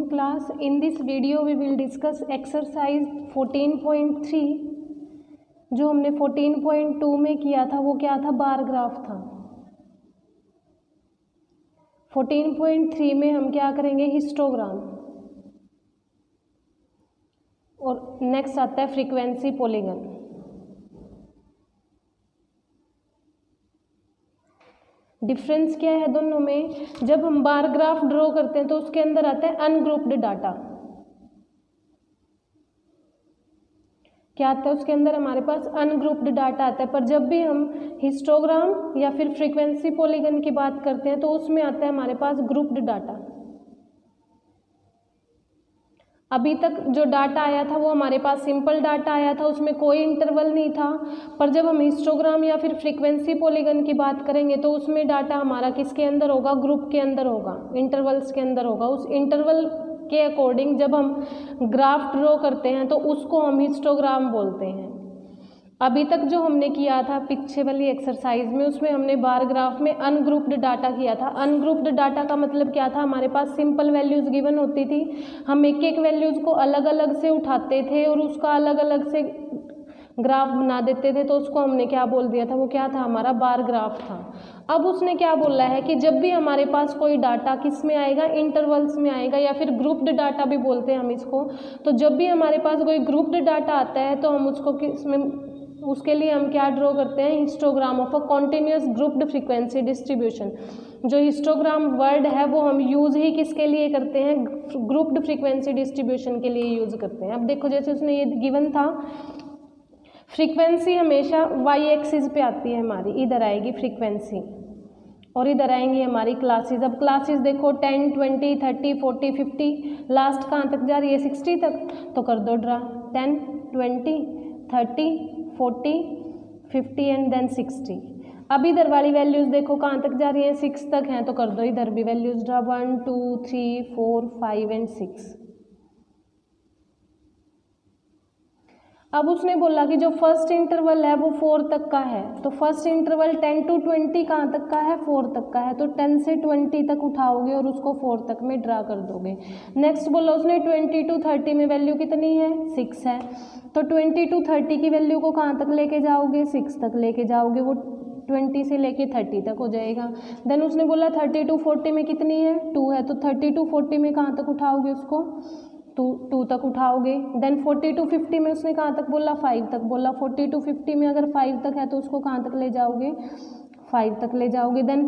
class. In this video we will discuss exercise 14.3. जो हमने 14.2 में किया था वो क्या था, बार ग्राफ था. 14.3 में हम क्या करेंगे, हिस्टोग्राम. और नेक्स्ट आता है फ्रीक्वेंसी पॉलीगन. डिफरेंस क्या है दोनों में, जब हम बार ग्राफ ड्रॉ करते हैं तो उसके अंदर आता है अनग्रुप्ड डाटा. क्या आता है उसके अंदर, हमारे पास अनग्रुप्ड डाटा आता है. पर जब भी हम हिस्टोग्राम या फिर फ्रीक्वेंसी पॉलीगन की बात करते हैं तो उसमें आता है हमारे पास ग्रुप्ड डाटा. अभी तक जो डाटा आया था वो हमारे पास सिंपल डाटा आया था, उसमें कोई इंटरवल नहीं था. पर जब हम हिस्टोग्राम या फिर फ्रीक्वेंसी पॉलीगन की बात करेंगे तो उसमें डाटा हमारा किसके अंदर होगा, ग्रुप के अंदर होगा, इंटरवल्स के अंदर होगा. उस इंटरवल के अकॉर्डिंग जब हम ग्राफ ड्रॉ करते हैं तो उसको हम हिस्टोग्राम बोलते हैं. अभी तक जो हमने किया था पीछे वाली एक्सरसाइज में, उसमें हमने बार ग्राफ में अनग्रुप्ड डाटा किया था. अनग्रुप्ड डाटा का मतलब क्या था, हमारे पास सिंपल वैल्यूज़ गिवन होती थी, हम एक एक वैल्यूज़ को अलग अलग से उठाते थे और उसका अलग अलग से ग्राफ बना देते थे. तो उसको हमने क्या बोल दिया था, वो क्या था, हमारा बार ग्राफ था. अब उसने क्या बोला है कि जब भी हमारे पास कोई डाटा किस में आएगा, इंटरवल्स में आएगा या फिर ग्रुप्ड डाटा भी बोलते हैं हम इसको. तो जब भी हमारे पास कोई ग्रुप्ड डाटा आता है तो हम उसको किसमें, उसके लिए हम क्या ड्रॉ करते हैं, histogram of a continuous grouped frequency distribution. जो हिस्टोग्राम वर्ड है वो हम यूज़ ही किसके लिए करते हैं, ग्रुप्ड फ्रीक्वेंसी डिस्ट्रीब्यूशन के लिए यूज़ करते हैं. अब देखो जैसे उसने ये गिवन था, फ्रीक्वेंसी हमेशा वाई एक्सिस पे आती है हमारी, इधर आएगी फ्रीक्वेंसी और इधर आएंगी हमारी क्लासेस. अब क्लासेस देखो 10, 20, 30, 40, 50, लास्ट कहाँ तक जा रही है, 60 तक. तो कर दो ड्रा, 10, 20, 30, 40, 50 एंड देन 60. अब इधर वाली वैल्यूज़ देखो कहाँ तक जा रही है, 6 तक हैं. तो कर दो इधर भी वैल्यूज़ ड्रा, 1, 2, 3, 4, 5 एंड 6. अब उसने बोला कि जो फर्स्ट इंटरवल है वो 4 तक का है. तो फर्स्ट इंटरवल 10 to 20 कहाँ तक का है, 4 तक का है. तो 10 से 20 तक उठाओगे और उसको 4 तक में ड्रा कर दोगे. नेक्स्ट बोला उसने 20 to 30 में वैल्यू कितनी है, 6 है. तो 20 to 30 की वैल्यू को कहाँ तक लेके जाओगे, 6 तक लेके जाओगे. वो 20 से लेके 30 तक हो जाएगा. देन उसने बोला 30 to 40 में कितनी है, 2 है. तो 30 to 40 में कहाँ तक उठाओगे उसको, 2 तक उठाओगे. देन 40 to 50 में उसने कहाँ तक बोला, 5 तक बोला. 40 to 50 में अगर 5 तक है तो उसको कहाँ तक ले जाओगे, 5 तक ले जाओगे. देन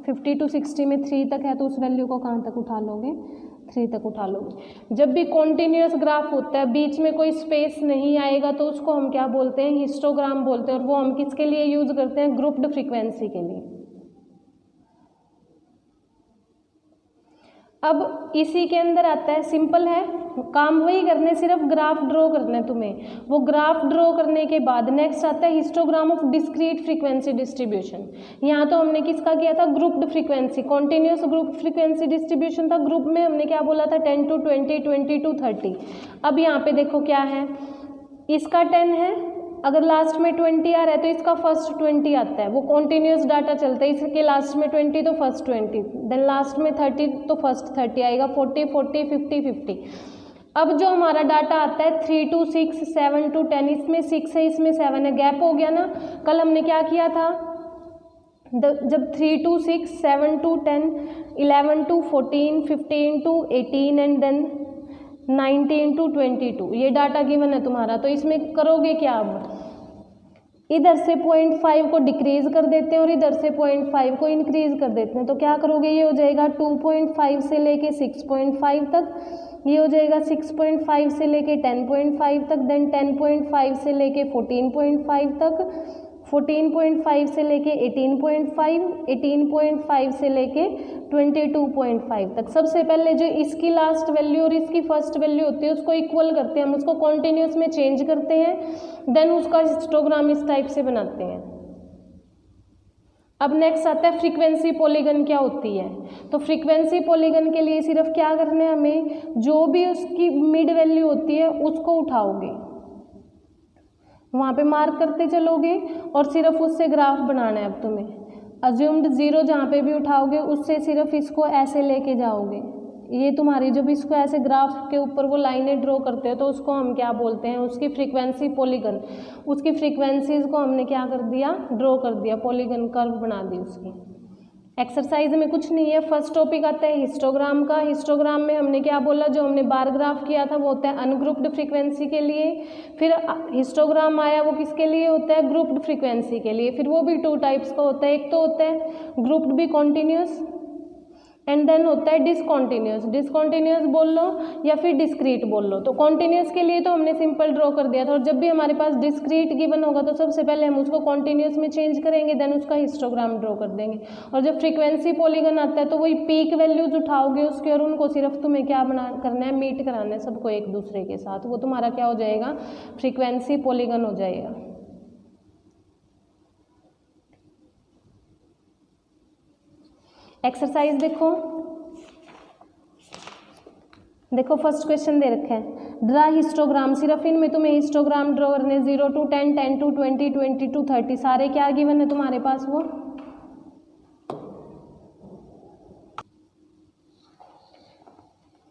50 to 60 में 3 तक है तो उस वैल्यू को कहाँ तक उठा लोगे, 3 तक उठा लोगे. जब भी कॉन्टिन्यूस ग्राफ होता है, बीच में कोई स्पेस नहीं आएगा, तो उसको हम क्या बोलते हैं, हिस्टोग्राम बोलते हैं. और वो हम किसके लिए यूज करते हैं, ग्रुप्ड फ्रीक्वेंसी के लिए. अब इसी के अंदर आता है, सिंपल है, काम वही करने, सिर्फ ग्राफ ड्रॉ करना है तुम्हें. वो ग्राफ ड्रॉ करने के बाद नेक्स्ट आता है histogram of discrete frequency distribution. यहाँ तो हमने किसका किया था, grouped frequency, continuous group frequency distribution था. ग्रुप में हमने क्या बोला था, 10 to 20, 20 to 30. अब यहाँ पे देखो क्या है, इसका 10 है, अगर लास्ट में 20 आ रहा है तो इसका फर्स्ट 20 आता है. वो कॉन्टिन्यूस डाटा चलता है, इसके लास्ट में 20 तो फर्स्ट 20, देन लास्ट में 30 तो फर्स्ट 30 आएगा. 40, 40, 50, 50. अब जो हमारा डाटा आता है 3 to 6, 7 to 10, इसमें 6 है, इसमें 7 है, गैप हो गया ना. कल हमने क्या किया था, जब 3 to 6, 7 to 10, 11 to 14, 15 to 18 and then 19 to 22, ये डाटा गिवन है तुम्हारा. तो इसमें करोगे क्या, अब इधर से 0.5 को डिक्रीज कर देते हैं और इधर से 0.5 को इंक्रीज कर देते हैं. तो क्या करोगे, ये हो जाएगा 2.5 से लेके 6.5 तक, ये हो जाएगा 6.5 से लेके 10.5 तक, देन 10.5 से लेके 14.5 तक, 14.5 से लेके 18.5, 18.5 से लेके 22.5 तक. सबसे पहले जो इसकी लास्ट वैल्यू और इसकी फर्स्ट वैल्यू होती है उसको इक्वल करते हैं, हम उसको कॉन्टिन्यूस में चेंज करते हैं. देन उसका हिस्टोग्राम इस टाइप से बनाते हैं. अब नेक्स्ट आता है फ्रीक्वेंसी पॉलीगन क्या होती है. तो फ्रीक्वेंसी पॉलीगन के लिए सिर्फ क्या करना है हमें, जो भी उसकी मिड वैल्यू होती है उसको उठाओगे, वहाँ पे मार्क करते चलोगे और सिर्फ उससे ग्राफ बनाना है. अब तुम्हें अज्यूम्ड 0 जहाँ पे भी उठाओगे उससे सिर्फ इसको ऐसे लेके जाओगे, ये तुम्हारी जब इसको ऐसे ग्राफ के ऊपर वो लाइनें ड्रॉ करते हैं तो उसको हम क्या बोलते हैं, उसकी फ्रीक्वेंसी पॉलीगन, उसकी फ्रीक्वेंसीज को हमने क्या कर दिया, ड्रॉ कर दिया, पॉलीगन कर्व बना दी उसकी। एक्सरसाइज में कुछ नहीं है। फर्स्ट टॉपिक आता है हिस्टोग्राम का। हिस्टोग्राम में हमने क्या बोला, जो हमने बार ग्राफ किया था वो होता है अनग्रुप्ड फ्रीक्वेंसी के लिए। फिर हिस्टोग्राम आया वो किसके लिए होता है, ग्रुप्ड फ्रीक्वेंसी के लिए। फिर वो भी 2 टाइप्स का होता है, एक तो होता है ग्रुप्ड भी कॉन्टिन्यूस एंड देन होता है डिसकॉन्टिन्यूस। डिसकॉन्टिन्यूस बोल लो या फिर डिस्क्रीट बोल लो। तो कॉन्टिन्यूस के लिए तो हमने सिंपल ड्रॉ कर दिया था, और जब भी हमारे पास डिस्क्रीट गिवन होगा तो सबसे पहले हम उसको कॉन्टिन्यूस में चेंज करेंगे, देन उसका हिस्टोग्राम ड्रॉ कर देंगे। और जब फ्रीक्वेंसी पॉलीगन आता है तो वही पीक वैल्यूज उठाओगे उसके, और उनको सिर्फ तुम्हें क्या करना है, मीट कराना है सबको एक दूसरे के साथ। वो तुम्हारा क्या हो जाएगा, फ्रीक्वेंसी पॉलीगन हो जाएगा। एक्सरसाइज देखो फर्स्ट क्वेश्चन दे रखा है, ड्रा हिस्टोग्राम। सिर्फ इनमें तुम्हें हिस्टोग्राम ड्रॉ करने 0 to 10, 10 to 20, 20 to 30, सारे क्या गिवन है तुम्हारे पास, वो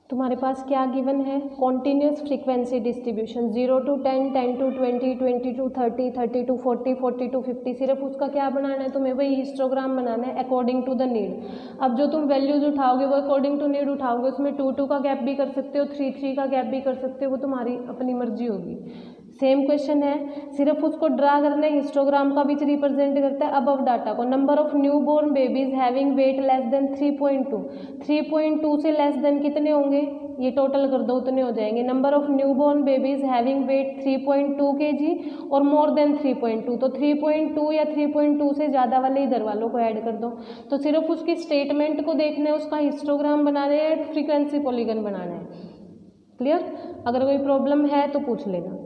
तुम्हारे पास क्या गिवन है, continuous frequency distribution 0 to 10, 10 to 20, 20 to 30, 30 to 40, 40 to 50। सिर्फ उसका क्या बनाना है तुम्हें, वही हिस्टोग्राम बनाना है अकॉर्डिंग टू द नीड। अब जो तुम वैल्यूज उठाओगे वो अकॉर्डिंग टू नीड उठाओगे, उसमें 2 2 का गैप भी कर सकते हो, 3 3 का गैप भी कर सकते हो, वो तुम्हारी अपनी मर्जी होगी। सेम क्वेश्चन है, सिर्फ उसको ड्रा करना है। हिस्टोग्राम का बीच रिप्रेजेंट करता है अबव डाटा को। Number of new born babies having weight less than 3.2, 3.2 से लेस देन कितने होंगे, ये टोटल कर दो उतने हो जाएंगे। Number of new born babies having weight 3.2 kg और मोर देन 3.2, तो 3.2 या 3.2 से ज़्यादा वाले इधर वालों को ऐड कर दो। तो सिर्फ उसकी स्टेटमेंट को देखना है, उसका हिस्टोग्राम बनाना है, फ्रीक्वेंसी पॉलीगन बनाना है। क्लियर? अगर कोई प्रॉब्लम है तो पूछ लेना।